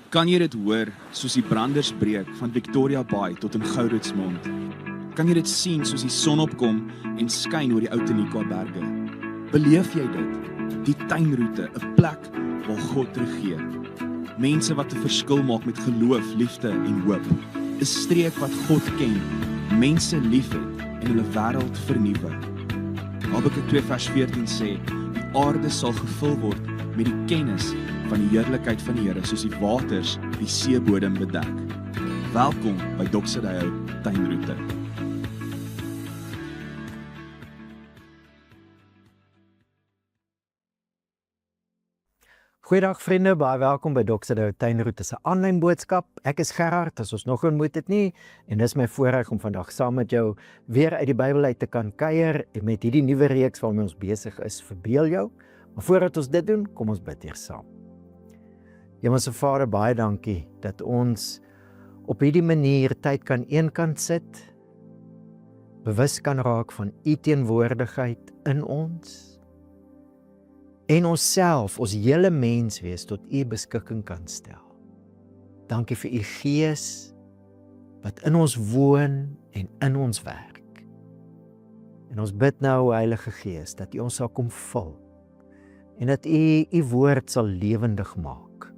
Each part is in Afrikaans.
Kan jy dit hoor, soos die branders breek van Victoria Bay tot in Gouritsmond? Kan jy dit sien soos die son opkom en skyn oor die ou Tenikwa berge? Beleef jy dit? Die tuinroete, 'n plek waar God regeer. Mense wat 'n verskil maak met geloof, liefde en hoop. 'n Streek wat God ken, mense liefhet en hulle wêreld vernuwe. Habakuk 2 vers 14 sê, die aarde sal gevul word met die kennis van die heerlikheid van die Here, soos die waters die seebodem bedek. Welkom by Doxodeo Tuinroete. Goeiedag vriende, baie welkom by Doxodeo Tuinroete se aanlyn boodskap. Ek is Gerard, as ons nog ontmoet het nie, en dis my voorreg om vandag saam met jou weer uit die Bybel uit te kan kuier en met hierdie nuwe reeks waarmee ons besig is, verbeel jou. Maar voordat ons dit doen, kom ons bid eers saam. Hemelse Vader, baie dankie dat ons op hierdie manier tyd kan eenkant sit, bewus kan raak van U teenwoordigheid in ons, en onsself, ons hele menswees tot U beskikking kan stel. Dankie vir U Gees wat in ons woon en in ons werk. En ons bid nou, Heilige Gees, dat U ons sal kom vul en dat U U woord sal lewendig maak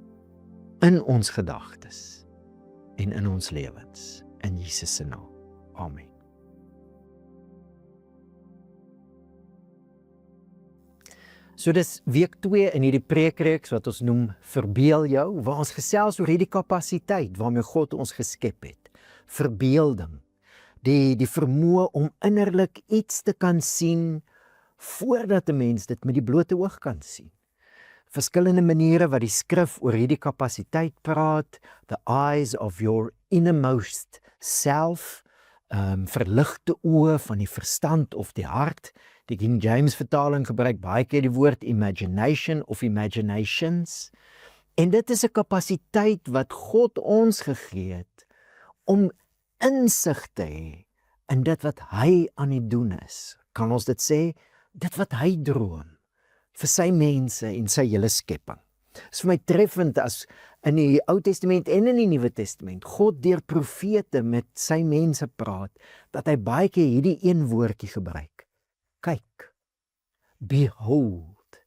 in ons gedagtes en in ons lewens. In Jesus se naam. Amen. So dis week 2 in hierdie preekreeks wat ons noem Verbeel jou, waar ons gesels oor hierdie kapasiteit waarmee God ons geskep het. Verbeelding. Die vermoë om innerlik iets te kan sien voordat 'n mens dit met die blote oog kan sien. Verskillende maniere wat die skrif oor hierdie kapasiteit praat, the eyes of your innermost self, verligte oë van die verstand of die hart. Die King James vertaling gebruik baie keer die woord imagination of imaginations. En dit is 'n kapasiteit wat God ons gegee het om insig te hê in dit wat hy aan die doen is. Kan ons dit sê? Dit wat hy droom vir sy mense en sy hele skepping. Dit is vir my treffend as in die Ou Testament en in die Nuwe Testament God deur profete met sy mense praat, dat hy baie keer hierdie een woordjie gebruik. Kyk, behold.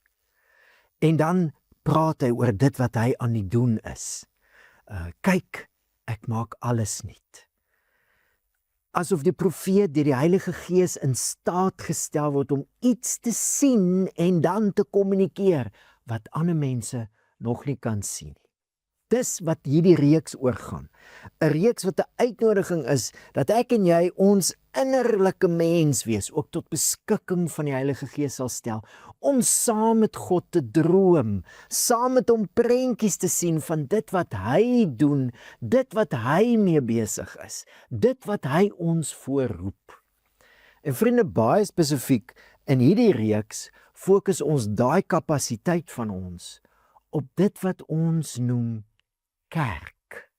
En dan praat hy oor dit wat hy aan die doen is. Kyk, ek maak alles nuut. Asof die profeet deur die Heilige Gees in staat gestel word om iets te sien en dan te kommunikeer wat ander mense nog nie kan sien nie. Dis wat hierdie reeks oorgaan. 'n Reeks wat 'n uitnodiging is dat ek en jy ons innerlike menswees ook tot beskikking van die Heilige Gees sal stel, om saam met God te droom, saam met hom prentjies te sien van dit wat hy doen, dit wat hy mee besig is, dit wat hy ons voorroep. En vriende, baie spesifiek in hierdie reeks fokus ons daai kapasiteit van ons op dit wat ons noem kerk.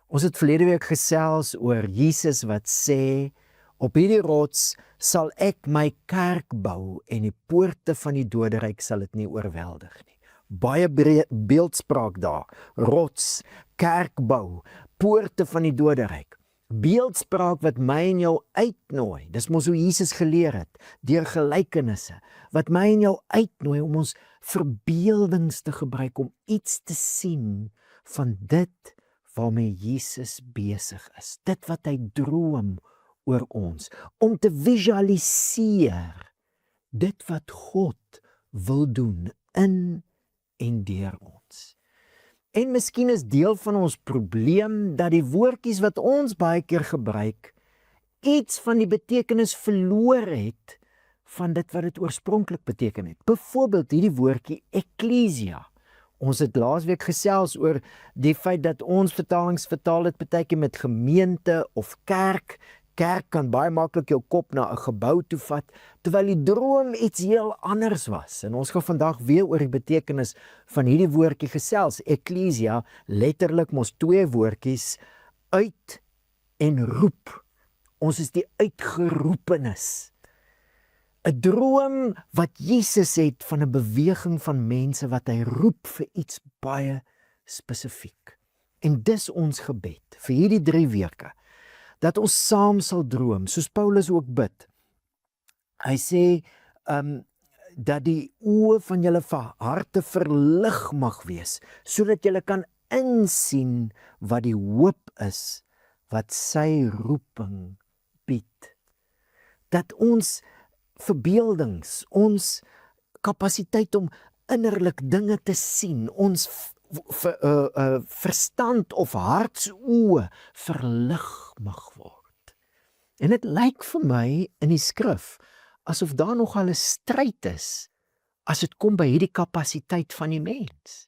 Ons het verlede week gesels oor Jesus wat sê, op hierdie rots sal ek my kerk bou en die poorte van die doderyk sal dit nie oorweldig nie. Baie beeldspraak daar. Rots, kerk bou, poorte van die doderyk. Beeldspraak wat my en jou uitnooi. Dis mos hoe Jesus geleer het, deur gelykenisse, wat my en jou uitnooi om ons verbeeldings te gebruik om iets te sien van dit waarmee Jesus besig is. Dit wat hy droom oor ons. Om te visualiseer dit wat God wil doen in en deur ons. En miskien is deel van ons probleem dat die woordjies wat ons baie keer gebruik, iets van die betekenis verloor het van dit wat dit oorspronklik beteken het. Byvoorbeeld hierdie woordjie ekklesia. Ons het laasweek gesels oor die feit dat ons vertalings vertaal het baie keer met gemeente of kerk. Kerk kan baie maklik jou kop na 'n gebou toe vat, terwyl die droom iets heel anders was. En ons gaan vandag weer oor die betekenis van hierdie woordjie gesels. Ekklesia, letterlik mos 2 woordjies, uit en roep. Ons is die uitgeroepenes. 'n droom wat Jesus het van 'n beweging van mense wat hy roep vir iets baie spesifiek. En dis ons gebed vir hierdie 3 weke, dat ons saam sal droom, soos Paulus ook bid. Hy sê, dat die oë van julle harte verlig mag wees, sodat julle kan insien wat die hoop is, wat sy roeping bied. Dat ons verbeeldings, ons kapasiteit om innerlik dinge te sien, ons verstand of hartsoë verlig mag word. En dit lyk vir my in die skrif, asof daar nogal 'n stryd is, as dit kom by hierdie kapasiteit van die mens.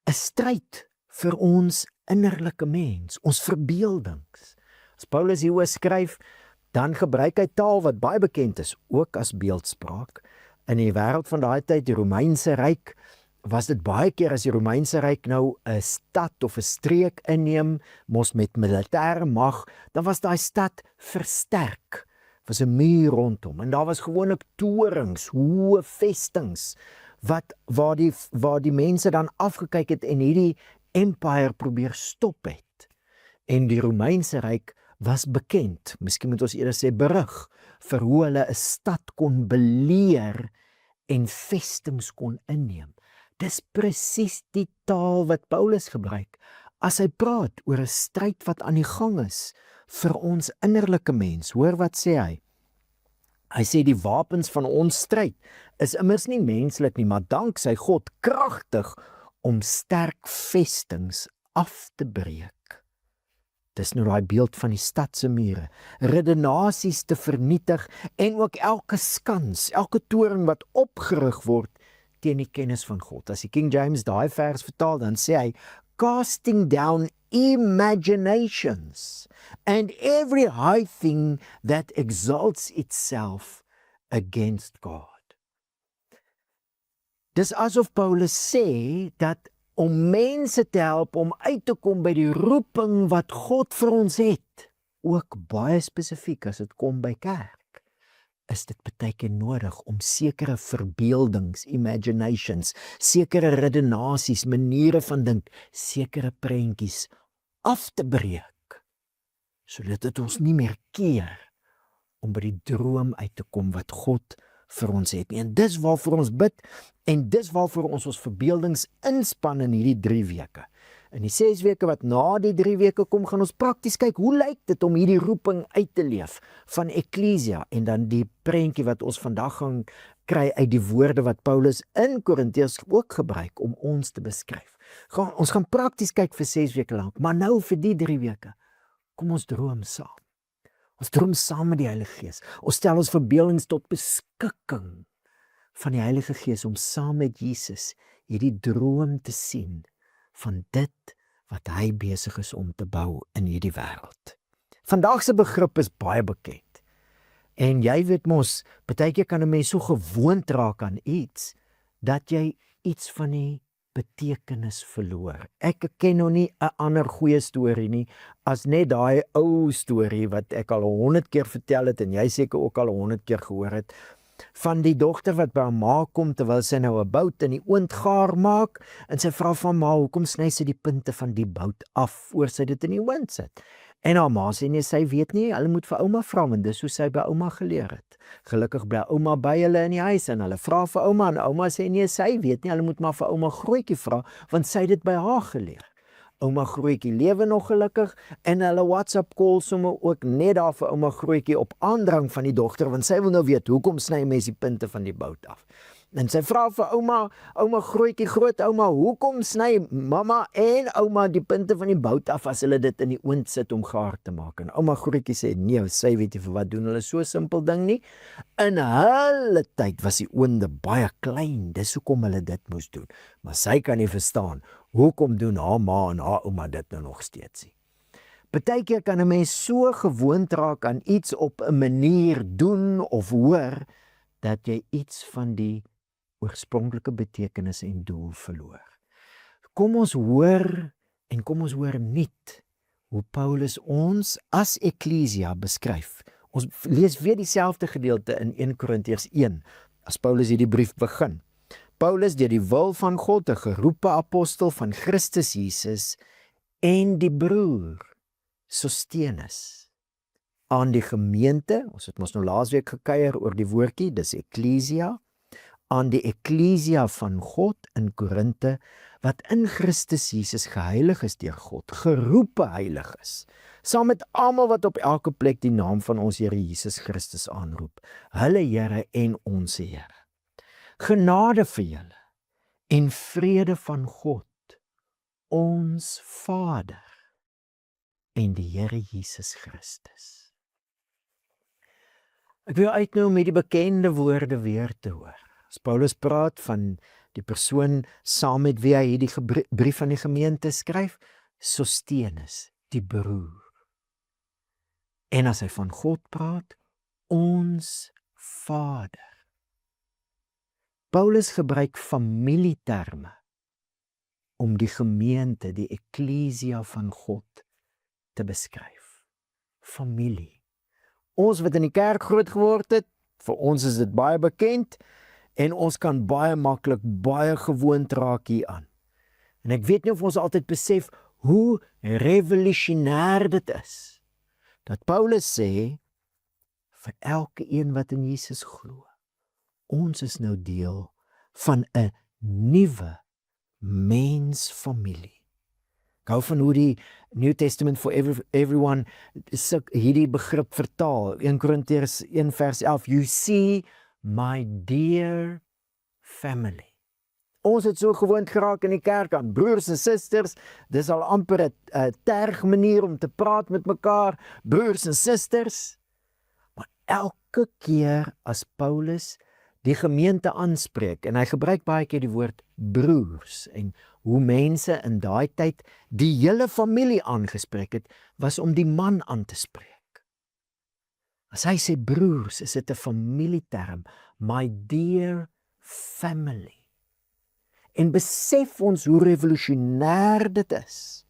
'n Stryd vir ons innerlike mens, ons verbeeldings. As Paulus hieroor skryf, dan gebruik hy taal wat baie bekend is, ook as beeldspraak. In die wêreld van daai tyd, die Romeinse ryk, was dit baie keer as die Romeinse ryk nou 'n stad of 'n streek inneem, mos met militêre mag, dan was daai stad versterk. Was 'n muur rondom en daar was gewoonlik torings, hoë vestings waar die mense dan afgekyk het en hierdie empire probeer stop het. En die Romeinse ryk was bekend, miskien moet ons eerder sê berig, vir hoe hulle 'n stad kon beleer en vestings kon inneem. Dis presies die taal wat Paulus gebruik as hy praat oor 'n stryd wat aan die gang is vir ons innerlike mens. Hoor wat sê hy? Hy sê die wapens van ons stryd is immers nie menslik nie, maar danksy God kragtig om sterk vestings af te breek. Dis nou daai beeld van die stad se mure, redenasies te vernietig en ook elke skans, elke toring wat opgerig word teen die kennis van God. As die King James daai vers vertaal, dan sê hy, casting down imaginations and every high thing that exalts itself against God. Dis asof Paulus sê dat om mense te help om uit te kom by die roeping wat God vir ons het, ook baie spesifiek as dit kom by kerk, is dit baie keer nodig om sekere verbeeldings, imaginations, sekere redenasies, maniere van dink, sekere prentjies af te breek, sodat dit ons nie meer keer om by die droom uit te kom wat God vir ons het nie. En dis waarvoor ons bid, en dis waarvoor ons verbeeldings inspann in hierdie 3 weke. In die 6 weke wat na die 3 weke kom, gaan ons prakties kyk, hoe lyk dit om hierdie roeping uit te leef van Ekklesia, en dan die prentjie wat ons vandag gaan kry uit die woorde wat Paulus in Korintiërs ook gebruik om ons te beskryf. Ons gaan prakties kyk vir 6 weke lank, maar nou vir die 3 weke, kom ons droom saam. Ons droom saam met die Heilige Gees. Ons stel ons verbeeldings tot beskikking van die Heilige Gees om saam met Jesus hierdie droom te sien van dit wat hy besig is om te bou in hierdie wêreld. Vandag se begrip is baie bekend. En jy weet mos, baie keer kan 'n mens so gewoond raak aan iets dat jy iets van die betekenis verloor. Ek ken nou nie 'n ander goeie storie nie as net daai ou storie wat ek al 100 keer vertel het en jy seker ook al 100 keer gehoor het, van die dogter wat by haar ma kom terwyl sy nou 'n bout in die oond gaar maak en sy vra van ma, hoekom sny sy die punte van die bout af voor sy dit in die oond sit? En haar ma sê nee, sy weet nie, hulle moet vir ouma vra, want dis hoe sy by ouma geleer het. Gelukkig bly ouma by hulle in die huis en hulle vra vir ouma en ouma sê nee, sy weet nie, hulle moet maar vir ouma Grootjie vra, want sy het dit by haar geleer. Ouma Grootjie lewe nog gelukkig en hulle WhatsApp call sommer ook net daar vir ouma Grootjie op aandrang van die dogter, want sy wil nou weet, hoekom sny mens die punte van die bout af? En sy vra vir ouma Grootjie, grootouma, hoekom sny mamma en ouma die punte van die bout af as hulle dit in die oond sit om gaar te maak? En ouma Grootjie sê, nee, sy weet nie vir wat doen hulle so simpel ding nie. In hulle tyd was die oonde baie klein, dis hoekom hulle dit moes doen. Maar sy kan nie verstaan, hoekom doen haar ma en haar ouma dit nou nog steeds nie? Partykeer kan 'n mens so gewoond raak aan iets op 'n manier doen of hoor, dat jy iets van die oorspronklike betekenis en doel verloor. Kom ons hoor en kom ons hoor nuut hoe Paulus ons as Ekklesia beskryf. Ons lees weer dieselfde gedeelte in 1 Korintiërs 1 as Paulus hierdie brief begin. Paulus deur die wil van God 'n geroepe apostel van Christus Jesus en die broer Sostenus aan die gemeente, ons het mos nou laasweek gekuier oor die woordjie, dis eklesia, aan die eklesia van God in Korinthe, wat in Christus Jesus geheilig is deur God, geroepe heilig is, saam met almal wat op elke plek die naam van ons Here Jesus Christus aanroep, hulle Here en ons Here. Genade vir julle en vrede van God, ons Vader en die Here Jesus Christus. Ek wil uitnooi om hierdie bekende woorde weer te hoor. As Paulus praat van die persoon saam met wie hy hierdie brief aan die gemeente skryf, Sostenus, die broer. En as hy van God praat, ons Vader. Paulus gebruik familieterme om die gemeente, die eklesia van God te beskryf. Familie. Ons wat in die kerk groot geword het, vir ons is dit baie bekend en ons kan baie maklik, baie gewoond raak hieraan. En ek weet nie of ons altyd besef hoe revolusionêr dit is, dat Paulus sê, vir elke een wat in Jesus glo, ons is nou deel van 'n nuwe mensfamilie. Ek hou van hoe die New Testament for everyone hierdie begrip vertaal. 1 Korintiërs 1 vers 11, you see my dear family. Ons het so gewoond geraak in die kerk aan broers en susters, dis al amper 'n terg manier om te praat met mekaar, broers en susters. Maar elke keer as Paulus die gemeente aanspreek, en hy gebruik baie keer die woord broers, en hoe mense in daai tyd die hele familie aangespreek het, was om die man aan te spreek. As hy sê broers, is dit 'n familieterm, my dear family. En besef ons hoe revolusionêr dit is,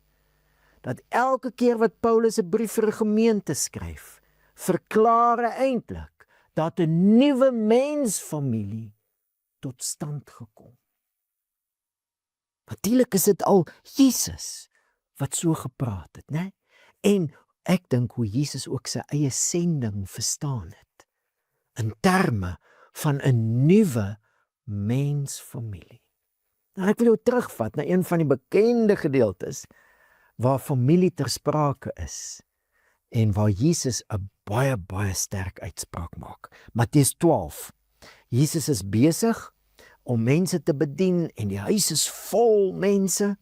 dat elke keer wat Paulus 'n brief vir 'n gemeente skryf, verklaar hy eintlik dat 'n nuwe mensfamilie tot stand gekom. Natuurlik is dit al Jesus wat so gepraat het, né? En ek dink hoe Jesus ook sy eie sending verstaan het, in terme van 'n nuwe mensfamilie. Nou ek wil jou terugvat na een van die bekende gedeeltes waar familie ter sprake is en waar Jesus 'n baie sterk uitspraak maak. Matteus 12. Jesus is besig om mense te bedien en die huis is vol mense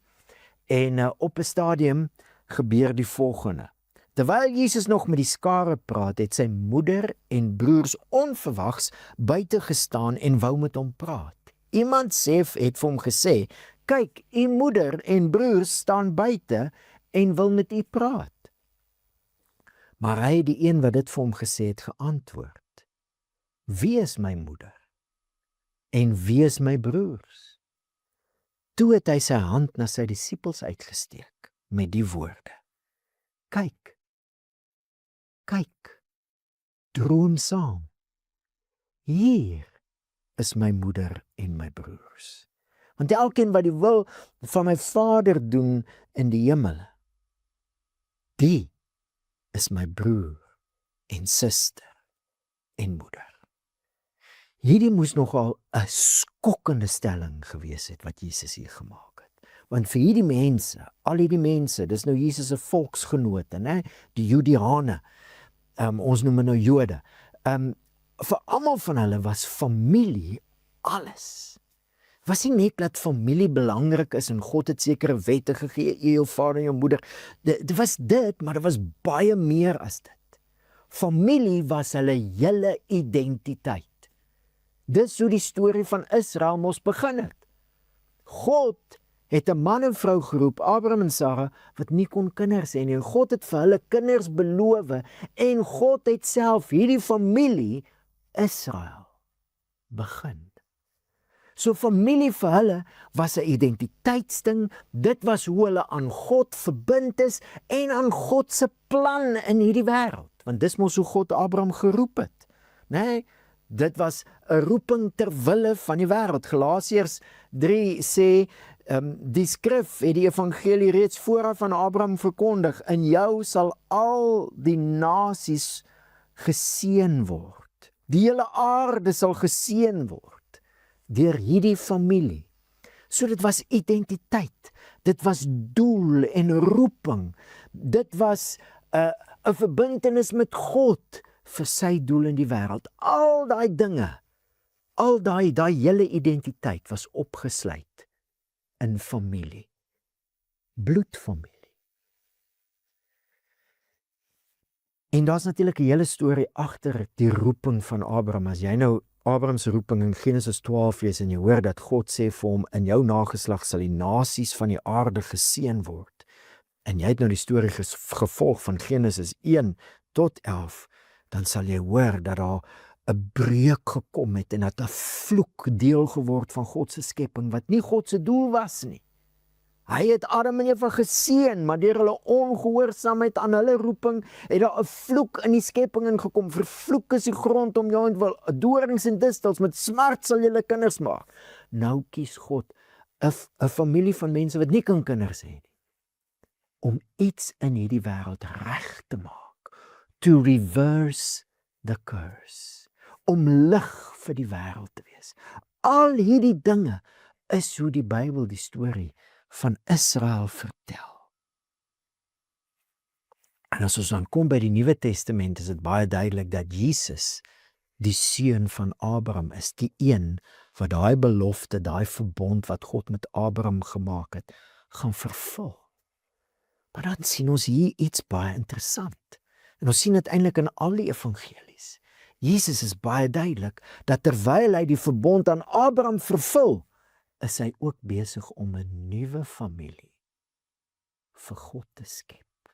en op 'n stadium gebeur die volgende. Terwyl Jesus nog met die skare praat, het sy moeder en broers onverwags buite gestaan en wou met hom praat. Iemand het vir hom gesê, kyk, u moeder en broers staan buite en wil met u praat. Maar hy, die een wat dit vir hom gesê het, geantwoord, wie is my moeder? En wie is my broers? Toe het hy sy hand na sy disippels uitgesteek met die woorde, kyk, droom saam, hier is my moeder en my broers. Want elkeen wat die wil van my Vader doen in die hemel, die is my broer en suster en moeder. Hierdie moes nogal 'n skokkende stelling gewees het wat Jesus hier gemaak het. Want vir hierdie mense, al hierdie mense, dis nou Jesus se volksgenote, né? Die Judeane, ons noem nou Jode. Vir almal van hulle was familie alles. Was nie net dat familie belangrik is en God het sekere wette gegee, jou vader en jou moeder. Dit was dit, maar dit was baie meer as dit. Familie was hulle hele identiteit. Dis hoe die storie van Israel mos begin het. God het 'n man en vrou geroep, Abraham en Sarah, wat nie kon kinders hê nie. En God het vir hulle kinders beloof en God het self hierdie familie Israel begin. So familie vir hulle was 'n identiteitsding, dit was hoe hulle aan God verbind is en aan God se plan in hierdie wêreld. Want dis mos hoe God Abraham geroep het. Nee, Dit was 'n roeping ter wille van die wêreld. Galasiërs 3 sê, die skrif het die evangelie reeds vooraf van Abraham verkondig. In jou sal al die nasies geseën word. Die hele aarde sal geseën word deur hierdie familie. So dit was identiteit, dit was doel en roeping, dit was 'n verbintenis met God vir sy doel in die wêreld. Al daai dinge, al daai hele identiteit was opgesluit in familie, bloedfamilie. En daar's natuurlik 'n hele storie agter die roeping van Abraham. As jy nou Abraham se roeping in Genesis 12 lees en jy hoor dat God sê vir hom, in jou nageslag sal die nasies van die aarde geseën word. En jy het nou die storie gevolg van Genesis 1 tot 11, dan sal jy hoor dat daar 'n breuk gekom het en dat 'n vloek deel geword van God se skepping, wat nie God se doel was nie. Hy het Adam en Eva geseën, maar deur hulle ongehoorsaamheid aan hulle roeping, het daar 'n vloek in die skepping ingekom. Vervloek is die grond om jou en wil, dorings en distels, met smart sal julle kinders maak. Nou kies God 'n familie van mense wat nie kan kinders hê nie, om iets in hierdie wêreld reg te maak, to reverse the curse, om lig vir die wêreld te wees. Al hierdie dinge is hoe die Bybel die storie van Israel vertel. En as ons dan kom by die Nuwe Testament, is dit baie duidelik dat Jesus die seun van Abraham is, die een wat daai belofte, daai verbond wat God met Abraham gemaak het, gaan vervul. Maar dan sien ons hier iets baie interessant. En ons sien dit eintlik in al die evangelies. Jesus is baie duidelik dat terwyl hy die verbond aan Abraham vervul, is hy ook besig om 'n nuwe familie vir God te skep.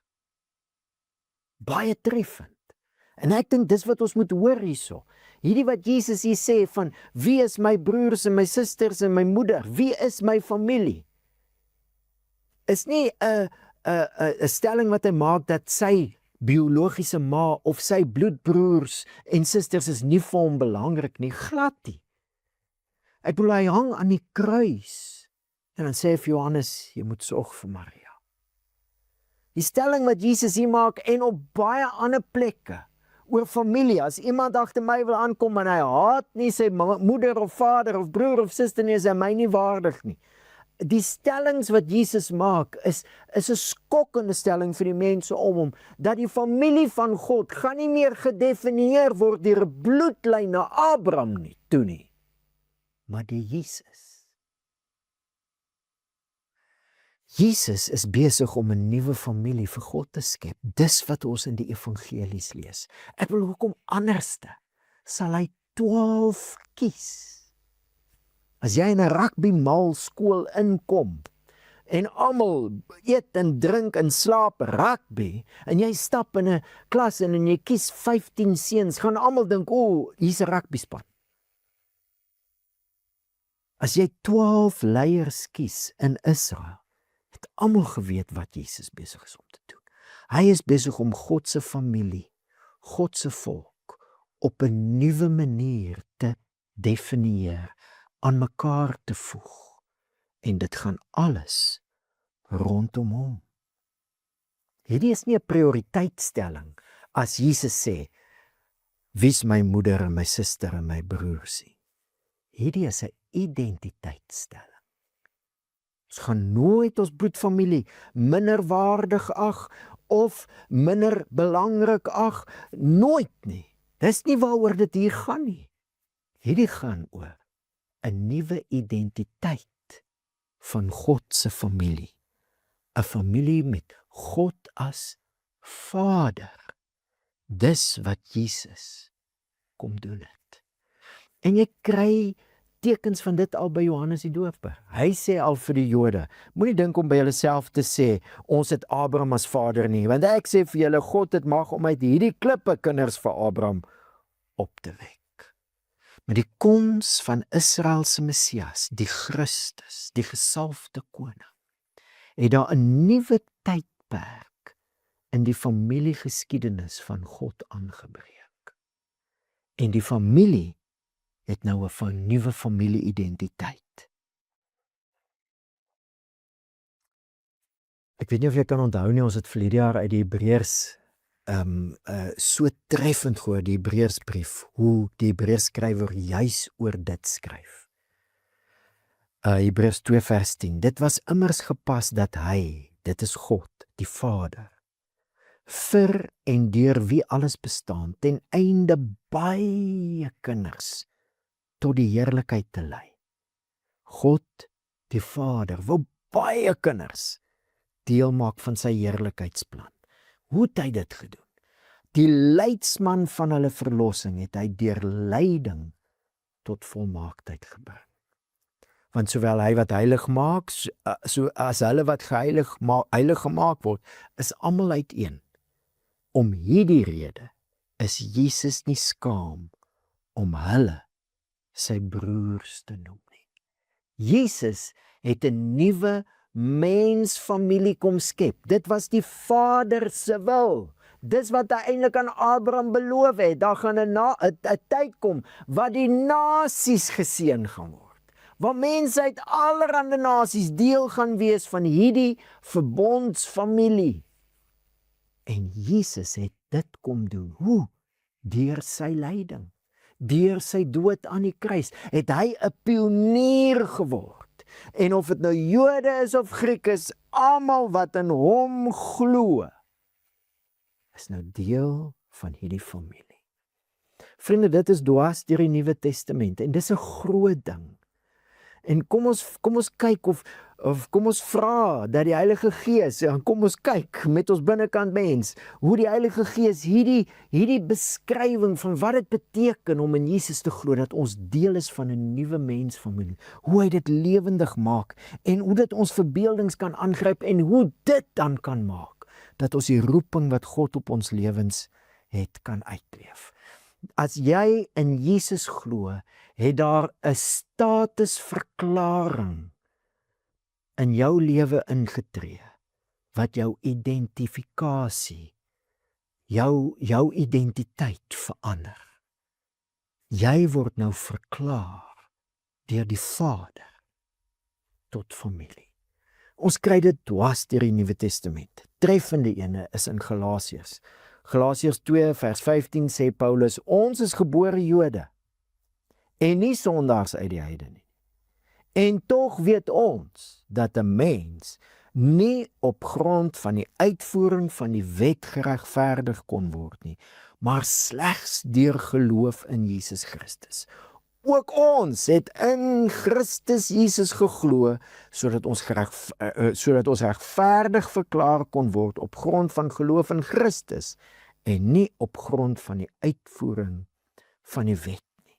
Baie treffend. En ek dink dis wat ons moet hoor hierso. Hierdie wat Jesus hier sê van, wie is my broers en my susters en my moeder? Wie is my familie? Is nie 'n stelling wat hy maak dat sy biologiese ma of sy bloedbroers en susters is nie vir hom belangrik nie, glad nie. Ek bedoel, hy hang aan die kruis en dan sê vir Johannes, jy moet sorg vir Maria. Die stelling wat Jesus hier maak en op baie ander plekke oor familie, as iemand agter my wil aankom en hy haat nie sy moeder of vader of broer of suster nie, is hy my nie waardig nie. Die stellings wat Jesus maak is 'n skokkende stelling vir die mense om hom, dat die familie van God gaan nie meer gedefinieer word deur 'n bloedlyn na Abraham nie, toe nie, maar die Jesus. Jesus is besig om 'n nuwe familie vir God te skep. Dis wat ons in die evangelies lees. Ek wil hoekom anderste sal hy 12 kies. As jy in 'n rugbymal skool inkom en almal eet en drink en slaap rugby en jy stap in 'n klas en jy kies 15 seuns, gaan almal dink, "O, hier's 'n rugbyspan." As jy 12 leiers kies in Israel, het almal geweet wat Jesus besig is om te doen. Hy is besig om God se familie, God se volk op 'n nuwe manier te definieer, aan mekaar te voeg. En dit gaan alles rondom hom. Hierdie is nie 'n prioriteitstelling as Jesus sê, wie's my moeder en my suster en my broers nie. Hierdie is 'n identiteitstelling. Ons gaan nooit ons bloedfamilie minderwaardig ag of minder belangrik ag, nooit nie. Dis nie waaroor dit hier gaan nie. Hierdie gaan oor 'n nuwe identiteit van God se familie. 'n Familie met God as Vader. Dis wat Jesus kom doen het. En jy kry tekens van dit al by Johannes die Doper. Hy sê al vir die Jode, moenie dink om by julle self te sê, ons het Abraham as vader nie, want ek sê vir julle, God het mag om uit hierdie klippe kinders vir Abraham op te wek. Met die koms van Israel se Messias, die Christus, die gesalfde koning, het daar 'n nuwe tydperk in die familiegeskiedenis van God aangebreek. En die familie het nou 'n nuwe familie-identiteit. Ek weet nie of jy kan onthou nie, ons het verlede jaar uit die Hebreërs so treffend gehoor, die Hebreërsbrief, hoe die Hebreërskrywer juis oor dit skryf. Hebreërs 2 vers 10, dit was immers gepas dat hy, dit is God, die Vader, vir en deur wie alles bestaan, ten einde baie kinders tot die heerlikheid te lei. God, die Vader, wil baie kinders deel maak van sy heerlikheidsplan. Hoe het hy dit gedoen? Die leidsman van hulle verlossing het hy deur lyding tot volmaaktheid gebring. Want sowel hy wat heilig maak, so as hulle wat heilig gemaak word, is almal uiteen. Om hierdie rede is Jesus nie skaam om hulle sy broers te noem nie. Jesus het 'n nuwe mensfamilie kom skep. Dit was die Vader se wil. Dis wat hy eintlik aan Abraham beloof het. Daar gaan 'n tyd kom wat die nasies geseën gaan word. Waar mense uit allerlei nasies deel gaan wees van hierdie verbondsfamilie. En Jesus het dit kom doen. Hoe? Deur sy lyding. Deur sy dood aan die kruis het hy 'n pionier geword. En of dit nou Jode is of Grieke, almal wat in hom glo, is nou deel van hierdie familie. Vriende, dit is dwars deur die Nuwe Testament en dis 'n groot ding. En kom ons kyk of kom ons vra dat die Heilige Gees, en kom ons kyk met ons binnekant mens, hoe die Heilige Gees hierdie beskrywing van wat dit beteken om in Jesus te glo, dat ons deel is van 'n nuwe mensfamilie, hoe hy dit lewendig maak, en hoe dit ons verbeeldings kan aangryp, en hoe dit dan kan maak, dat ons die roeping wat God op ons lewens het, kan uitleef. As jy in Jesus glo, het daar 'n statusverklaring in jou lewe ingetree, wat jou identifikasie, jou identiteit verander. Jy word nou verklaar deur die Vader tot familie. Ons kry dit dwars deur die Nuwe Testament. Treffende ene is in Galasiërs. Galasiërs 2 vers 15 sê Paulus, ons is gebore Jode en nie sondaars uit die heidene nie. En tog weet ons dat 'n mens nie op grond van die uitvoering van die wet geregverdig kon word nie, maar slegs deur geloof in Jesus Christus. Ook ons het in Christus Jesus geglo, sodat ons regverdig verklaar kon word op grond van geloof in Christus en nie op grond van die uitvoering van die wet nie.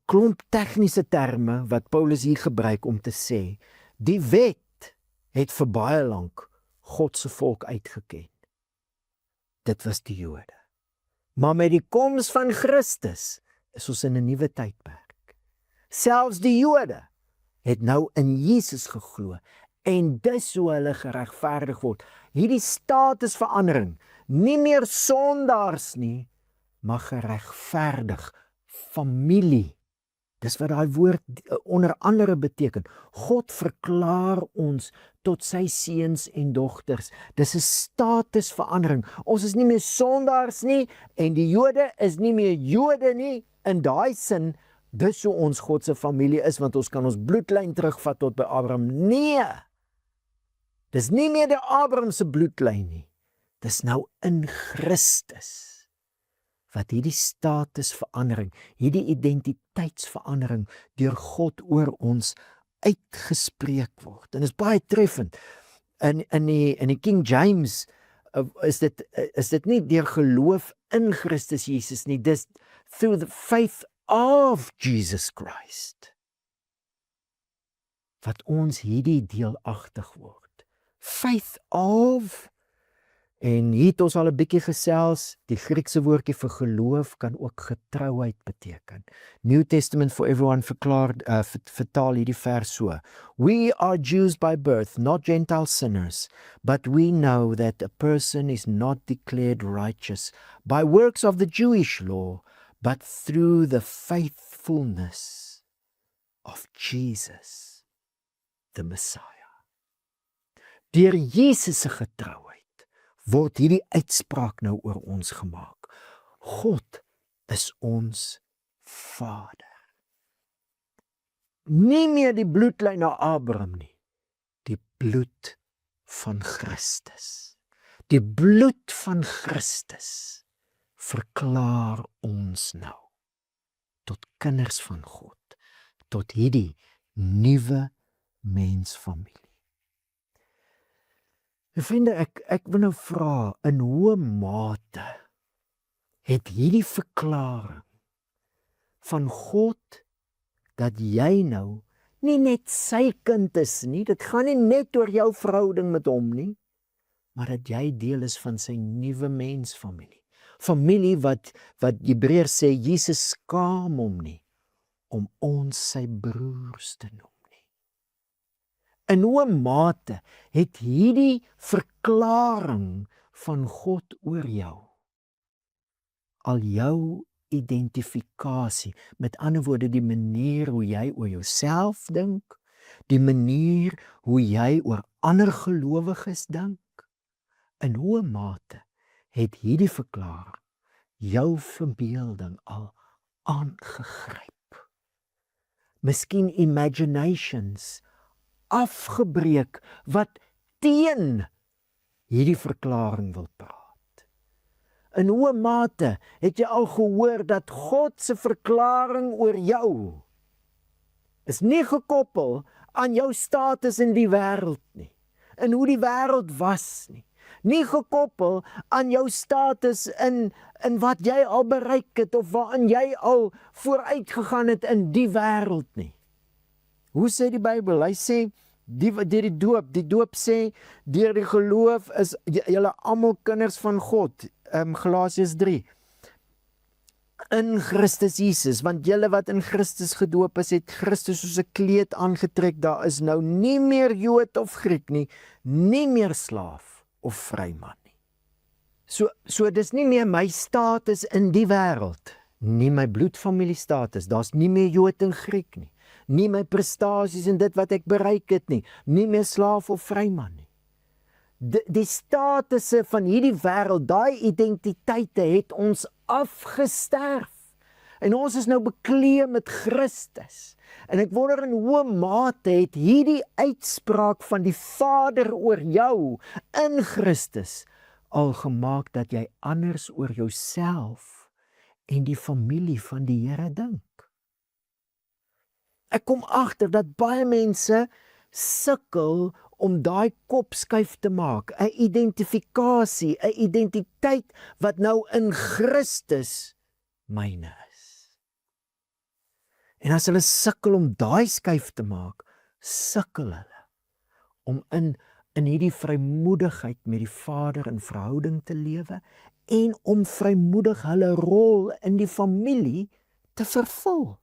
Klomp tegniese terme wat Paulus hier gebruik om te sê, die wet het vir baie lank God se volk uitgeken. Dit was die Jode. Maar met die koms van Christus is ons in 'n nuwe tydperk. Selfs die Jode het nou in Jesus geglo en dis hoe hulle geregverdig word. Hierdie statusverandering, nie meer sondaars nie, maar geregverdig, familie. Dis wat daai woord onder andere beteken. God verklaar ons tot sy seuns en dogters. Dis 'n statusverandering. Ons is nie meer sondaars nie en die Jode is nie meer Jode nie. In daai sin, dis hoe ons God se familie is, want ons kan ons bloedlyn terugvat tot by Abraham. Nee, dis nie meer die Abraham se bloedlyn nie. Dis nou in Christus wat hierdie statusverandering, hierdie identiteitsverandering deur God oor ons uitgespreek word. En dit is baie treffend. In die King James is dit nie deur geloof in Christus Jesus nie, dis through the faith of Jesus Christ wat ons hierdie deelagtig word. Faith of. En hier het ons al 'n bietjie gesels, die Griekse woordjie vir geloof kan ook getrouheid beteken. New Testament for Everyone vertaal hierdie vers so. We are Jews by birth, not Gentile sinners, but we know that a person is not declared righteous by works of the Jewish law, but through the faithfulness of Jesus, the Messiah. Deur Jesus se getrouheid word hierdie uitspraak nou oor ons gemaak. God is ons Vader. Nie meer die bloedlyn na Abraham nie, die bloed van Christus. Die bloed van Christus verklaar ons nou tot kinders van God, tot hierdie nuwe mensfamilie. Vriende, ek wil nou vra, in hoe mate het hierdie verklaring van God dat jy nou nie net sy kind is nie, dit gaan nie net oor jou verhouding met hom nie, maar dat jy deel is van sy nuwe mensfamilie. Familie wat Hebreërs sê, Jesus skaam hom nie om ons sy broers te noem nie. In hoe mate het hierdie verklaring van God oor jou al jou identifikasie, met ander woorde die manier hoe jy oor jouself dink, die manier hoe jy oor ander gelowiges dink, in hoe mate het hierdie verklaring jou verbeelding al aangegryp. Miskien imaginations afgebreek wat teen hierdie verklaring wil praat. In hoe mate het jy al gehoor dat God se verklaring oor jou is nie gekoppel aan jou status in die wêreld nie, en hoe die wêreld was nie, nie gekoppel aan jou status in wat jy al bereik het of waarin jy al vooruit gegaan het in die wêreld nie. Hoe sê die Bybel? Hy sê deur die doop sê deur die geloof is julle almal kinders van God. Galasiërs 3. In Christus Jesus, want julle wat in Christus gedoop is, het Christus soos 'n kleed aangetrek. Daar is nou nie meer Jood of Griek nie, nie meer slaaf of vryman nie. So dis nie meer my status in die wêreld, nie my bloedfamilie status, daar's nie meer Jood en Griek nie, nie my prestasies en dit wat ek bereik het nie, nie meer slaaf of vryman nie. Die statusse van hierdie wêreld, daai identiteite het ons afgesterf. En ons is nou bekleed met Christus. En ek wonder in hoe mate het hierdie uitspraak van die Vader oor jou in Christus al gemaak dat jy anders oor jouself en die familie van die Here dink. Ek kom agter dat baie mense sukkel om daai kopskuif te maak, 'n identifikasie, 'n identiteit wat nou in Christus myne is. En as hulle sukkel om daai skuif te maak, sukkel hulle om in hierdie vrymoedigheid met die Vader in verhouding te lewe en om vrymoedig hulle rol in die familie te vervul.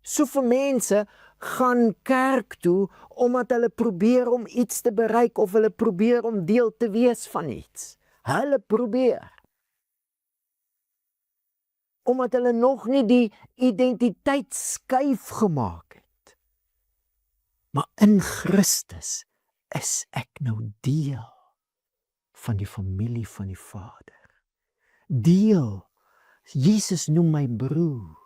Soveel mense gaan kerk toe omdat hulle probeer om iets te bereik of hulle probeer om deel te wees van iets. Hulle probeer. Omdat hulle nog nie die identiteit skuif gemaak het. Maar in Christus is ek nou deel van die familie van die Vader. Deel. Jesus noem my broer.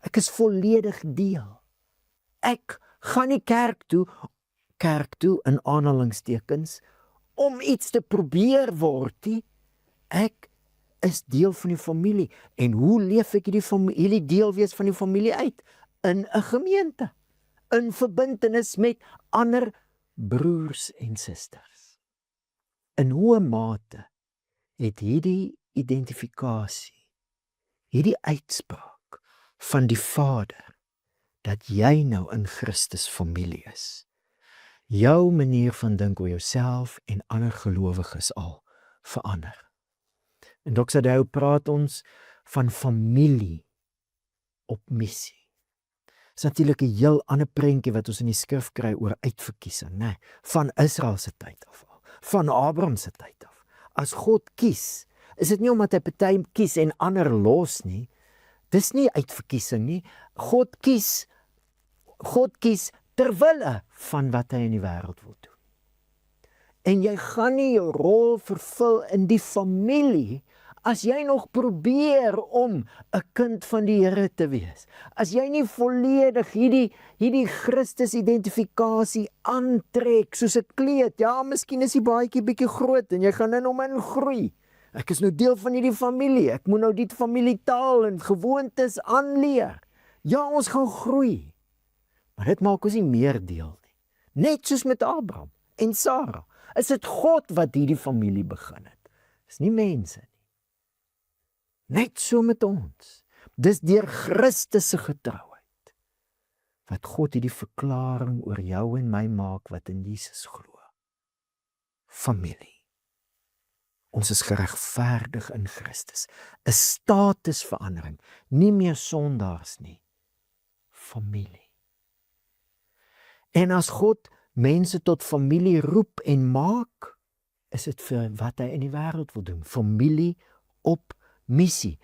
Ek is volledig deel. Ek gaan nie kerk toe in aanhalingstekens, om iets te probeer word nie. Ek is deel van die familie. En hoe leef ek hierdie deel wees van die familie uit? In 'n gemeente. In verbintenis met ander broers en susters. In hoe mate het hierdie identifikasie, hierdie uitspraak van die Vader, dat jy nou in Christus familie is, jou manier van dink oor jouself en ander gelowiges al verander. En Dr. Sadeu praat ons van familie op missie. Dit is natuurlik 'n heel ander prentjie wat ons in die skrif kry oor uitverkiesing, né? Van Israel se tyd af al, van Abraham se tyd af. As God kies, is dit nie omdat hy party kies en ander los nie. Dis nie uit verkiesing nie. God kies ter wille van wat hy in die wêreld wil doen. En jy gaan nie jou rol vervul in die familie as jy nog probeer om 'n kind van die Here te wees. As jy nie volledig hierdie Christus-identifikasie aantrek soos 'n kleed. Ja, miskien is die baadjie bietjie groot en jy gaan in hom ingroei. Ek is nou deel van hierdie familie. Ek moet nou die familietaal en gewoontes aanleer. Ja, ons gaan groei. Maar dit maak ons nie meer deel nie. Net soos met Abraham en Sarah. Is dit God wat hierdie familie begin het? Dis nie mense nie. Net so met ons. Dis deur Christus se getrouheid wat God hierdie verklaring oor jou en my maak wat in Jesus glo. Familie. Ons is geregverdig in Christus. 'n Statusverandering, nie meer sondaars nie. Familie. En as God mense tot familie roep en maak, is dit vir wat hy in die wêreld wil doen. Familie op missie.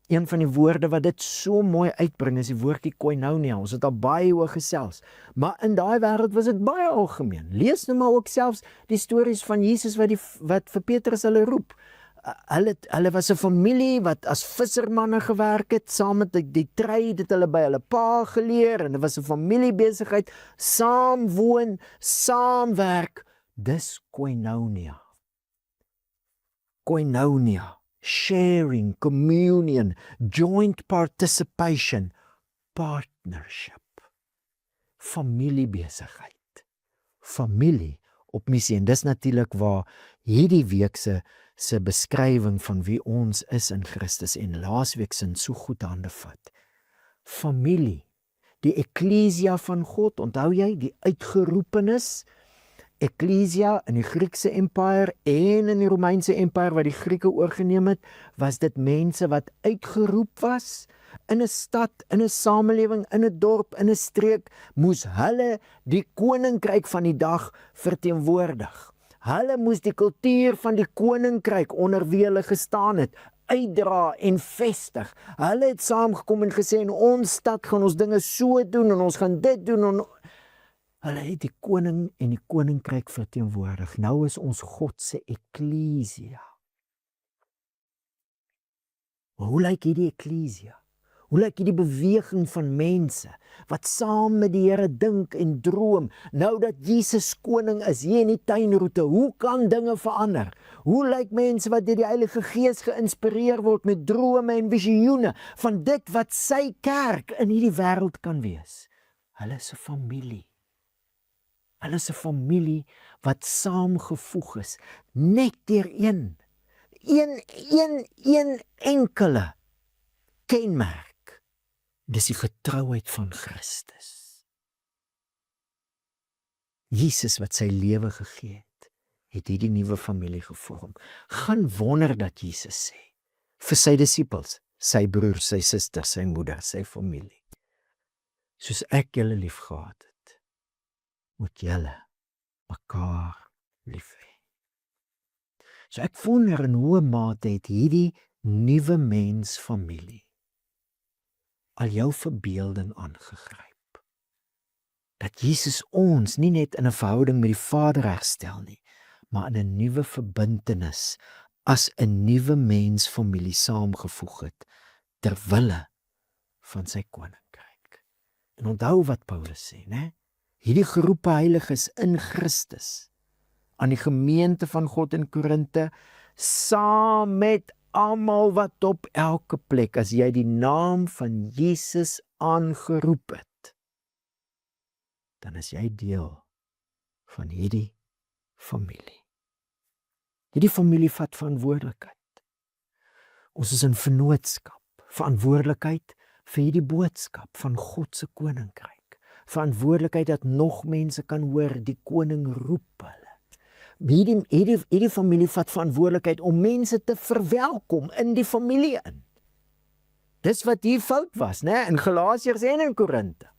Een van die woorde wat dit so mooi uitbring is die woordjie koinonia. Ons het al baie oor gesels. Maar in daai wêreld was dit baie algemeen. Lees nou maar ook selfs die stories van Jesus wat vir Petrus hulle roep. Hulle was 'n familie wat as vissermanne gewerk het, saam met die trade het hulle by hulle pa geleer en dit was 'n familiebesigheid, saam woon, saamwerk. Dis koinonia. Koinonia. Sharing, communion, joint participation, partnership, familiebesigheid, familie op missie. En dis natuurlik waar hierdie week se beskrywing van wie ons is in Christus en laasweek se so goed hande vat. Familie, die eklesia van God, onthou jy, die uitgeroepenes, Ecclesia in die Griekse empire en in die Romeinse empire wat die Grieke oorgeneem het, was dit mense wat uitgeroep was in 'n stad, in 'n samelewing, in 'n dorp, in 'n streek, moes hulle die koninkryk van die dag verteenwoordig. Hulle moes die kultuur van die koninkryk onder wie hulle gestaan het, uitdra en vestig. Hulle het saamgekom en gesê, in ons stad gaan ons dinge so doen en ons gaan dit doen en hulle het die koning en die koninkryk verteenwoordig. Nou is ons God se eklesia. Maar hoe lyk hierdie eklesia? Hoe lyk hierdie beweging van mense wat saam met die Here dink en droom? Nou dat Jesus koning is hier in die tuinroete, hoe kan dinge verander? Hoe lyk mense wat deur die Heilige Gees geïnspireer word met drome en visioene van dit wat sy kerk in hierdie wêreld kan wees? Hulle is 'n familie. Hulle is 'n familie wat saamgevoeg is, net deur een enkele kenmerk. Dis die getrouheid van Christus. Jesus wat sy lewe gegee het hierdie nuwe familie gevorm. Gaan wonder dat Jesus sê vir sy disippels, sy broers, sy susters, sy moeder, sy familie. Soos ek julle liefgehad het, moet julle mekaar lief hê. So ek wonder in hoe mate het hierdie nuwe mensfamilie al jou verbeelding aangegryp. Dat Jesus ons nie net in 'n verhouding met die Vader herstel nie, maar in 'n nuwe verbintenis as 'n nuwe mensfamilie saamgevoeg het ter wille van sy koninkryk. En onthou wat Paulus sê, né? Hierdie geroepe heiliges in Christus aan die gemeente van God in Korinte, saam met almal wat op elke plek, as jy die naam van Jesus aangeroep het, dan is jy deel van hierdie familie. Hierdie familie vat verantwoordelikheid. Ons is in vennootskap, verantwoordelikheid vir hierdie boodskap van God se koninkryk. Verantwoordelikheid dat nog mense kan hoor, die koning roep hulle. Hierdie familie vat verantwoordelikheid om mense te verwelkom in die familie in. Dis wat hier fout was, né? In Galasiërs en in Korinte.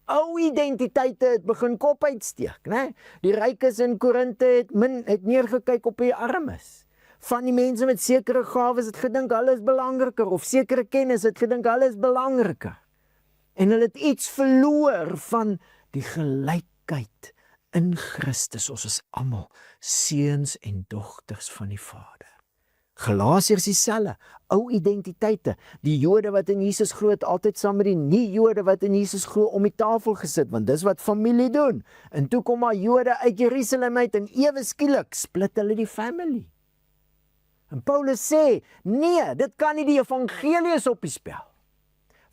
Ou identiteite het begin kop uitsteek, né? Die rykes in Korinte het neergekyk op die armes. Van die mense met sekere gawes het gedink hulle is belangriker, of sekere kennis het gedink hulle is belangriker. En hulle het iets verloor van die gelykheid in Christus. Ons is almal seuns en dogters van die Vader. Galasiërs dieselfde, ou identiteite. Die Jode wat in Jesus glo het altyd saam met die nie-Jode wat in Jesus glo om die tafel gesit, want dis wat familie doen. En toe kom maar Jode uit Jerusalem uit en ewe skielik split hulle die family. En Paulus sê, nee, dit kan nie, die evangelie is op die spel.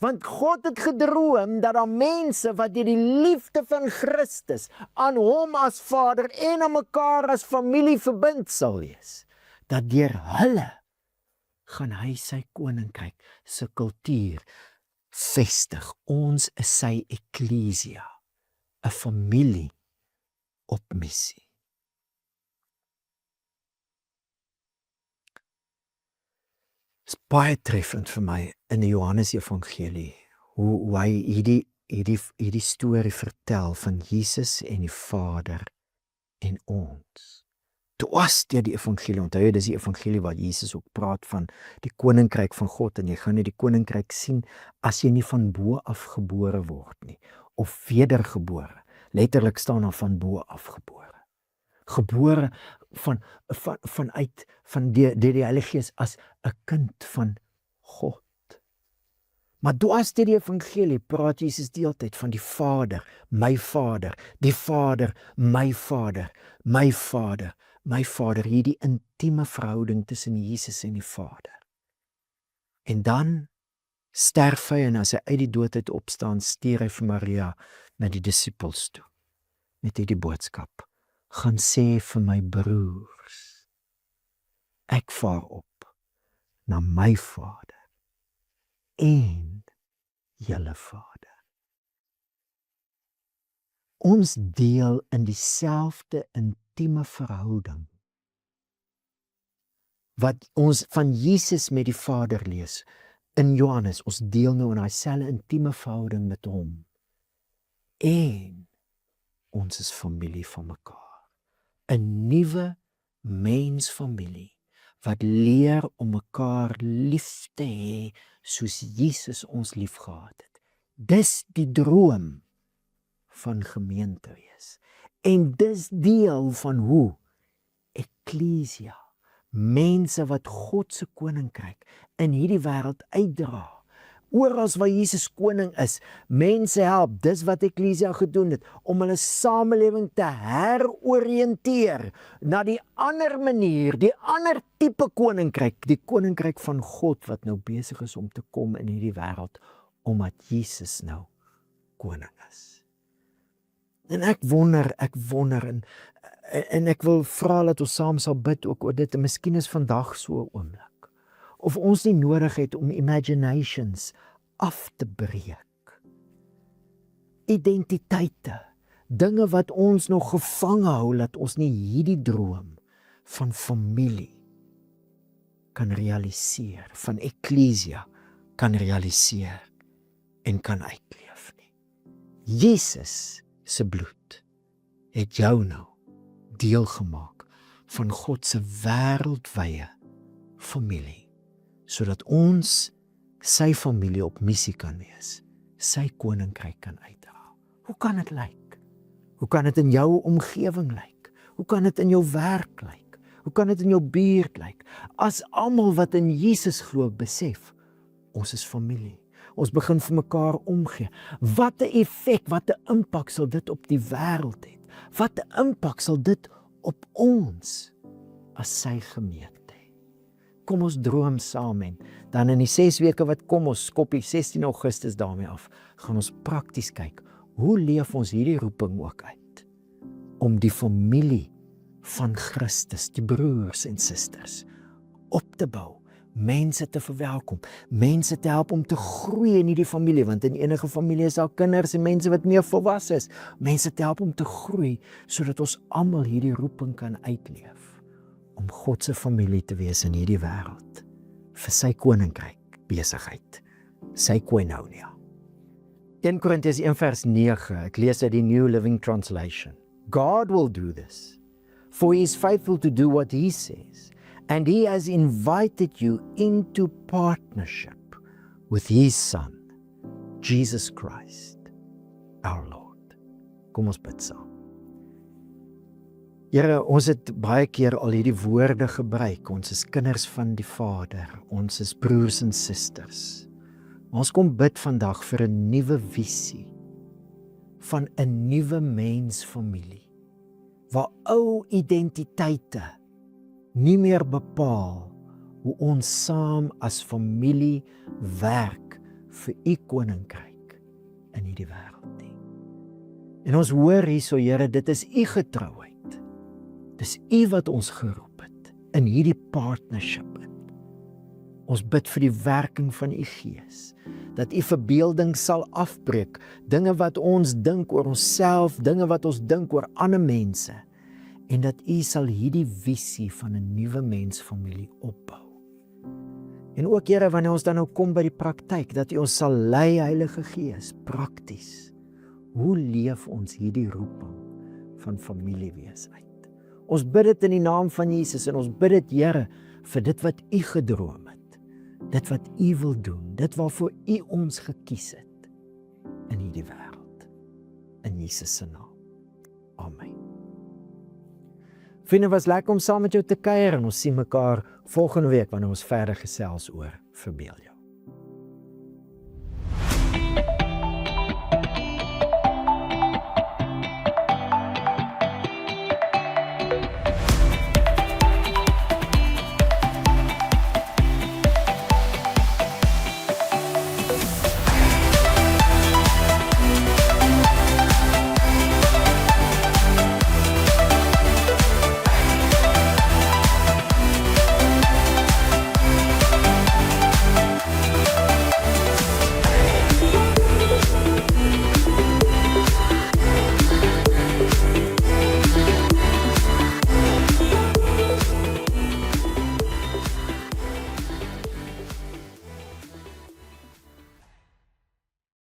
Want God het gedroom dat daar mense wat deur die liefde van Christus aan hom as Vader en aan mekaar as familie verbind sal wees. Dat deur hulle gaan hy sy koninkryk, sy kultuur vestig. Ons is sy eklesia, 'n familie op missie. Dit is baie treffend vir my in die Johannes Evangelie, hoe hy hierdie storie vertel van Jesus en die Vader en ons. Dwars deur die evangelie, onthou jy, dis die evangelie waar Jesus ook praat van die koninkryk van God, en jy gaan nie die koninkryk sien as jy nie van bo af gebore word nie, of wedergebore. Letterlik staan daar van bo af gebore. Gebore van die Heilige Gees as 'n kind van God. Maar dwars deur die evangelie praat Jesus die hele tyd van die Vader, my Vader, die Vader, my Vader, my Vader, my Vader, hierdie intieme verhouding tussen Jesus en die Vader. En dan sterf hy, en as hy uit die dood uit opstaan, stuur hy vir Maria na die disippels toe, met hierdie boodskap: gaan sê vir my broers, ek vaar op na my Vader en julle Vader. Ons deel in dieselfde intieme verhouding wat ons van Jesus met die Vader lees in Johannes. Ons deel nou in dieselfde intieme verhouding met hom. En ons is familie van mekaar. 'n nuwe mensfamilie wat leer om mekaar lief te hê soos Jesus ons liefgehad het. Dis die droom van gemeente wees. En dis deel van hoe eklesia, mense wat God se koninkryk in hierdie wêreld uitdra. Oral waar Jesus koning is, mense help. Dis wat eklesia gedoen het, om hulle samelewing te heroriënteer na die ander manier, die ander tipe koninkryk, die koninkryk van God wat nou besig is om te kom in hierdie wêreld, omdat Jesus nou koning is. En ek wonder en ek wil vra dat ons saam sal bid ook oor dit, en miskien is vandag so 'n oomblik. Of ons nie nodig het om imaginations af te breek. Identiteite, dinge wat ons nog gevange hou, dat ons nie hierdie droom van familie kan realiseer, van eklesia kan realiseer en kan uitleef nie. Jesus se bloed het jou nou deel gemaak van God se wêreldwye familie, sodat ons sy familie op missie kan wees, sy koninkryk kan uitdra. Hoe kan dit lyk? Hoe kan dit in jou omgewing lyk? Hoe kan dit in jou werk lyk? Hoe kan dit in jou buurt lyk? As almal wat in Jesus glo besef, ons is familie. Ons begin vir mekaar omgee. Wat 'n effek, wat 'n impak sal dit op die wêreld hê? Wat 'n impak sal dit op ons as sy gemeente? Kom ons droom saam, en dan in die 6 weke wat kom, ons skop die 16 Augustus daarmee af, gaan ons prakties kyk, hoe leef ons hierdie roeping ook uit, om die familie van Christus, die broers en susters, op te bou, mense te verwelkom, mense te help om te groei in hierdie familie, want in enige familie is daar kinders en mense wat meer volwasse is, mense te help om te groei, sodat ons almal hierdie roeping kan uitleef, om God se familie te wees in hierdie wêreld, vir sy koninkryk besigheid, sy koinonia. 1 Korintiërs 1 vers 9, ek lees uit die New Living Translation. God will do this, for he is faithful to do what he says, And He has invited you into partnership with His Son, Jesus Christ, our Lord. Kom ons bid saam. Here, ons het baie keer al hierdie woorde gebruik. Ons is kinders van die Vader. Ons is broers en susters. Ons kom bid vandag vir 'n nuwe visie van 'n nuwe mensfamilie, waar ou identiteite nie meer bepaal hoe ons saam as familie werk vir U koninkryk in hierdie wêreld nie. En ons hoor hierso, Here, dit is U getrouheid. Dis U wat ons geroep het in hierdie partnership in. Ons bid vir die werking van U Gees, dat U verbeelding sal afbreek, dinge wat ons dink oor onsself, dinge wat ons dink oor ander mense, en dat U sal hierdie visie van 'n nuwe mensfamilie opbou. En ook, Here, wanneer ons dan nou kom by die praktyk, dat U ons sal lei, Heilige Gees, prakties. Hoe leef ons hierdie roeping van familie wees uit? Ons bid dit in die naam van Jesus, en ons bid dit, Here, vir dit wat U gedroom het, dit wat U wil doen, dit waarvoor U ons gekies het in hierdie wêreld. In Jesus se naam. Amen. Vriende, was lekker om saam met jou te kuier, en ons sien mekaar volgende week wanneer ons verder gesels oor verbeel jou.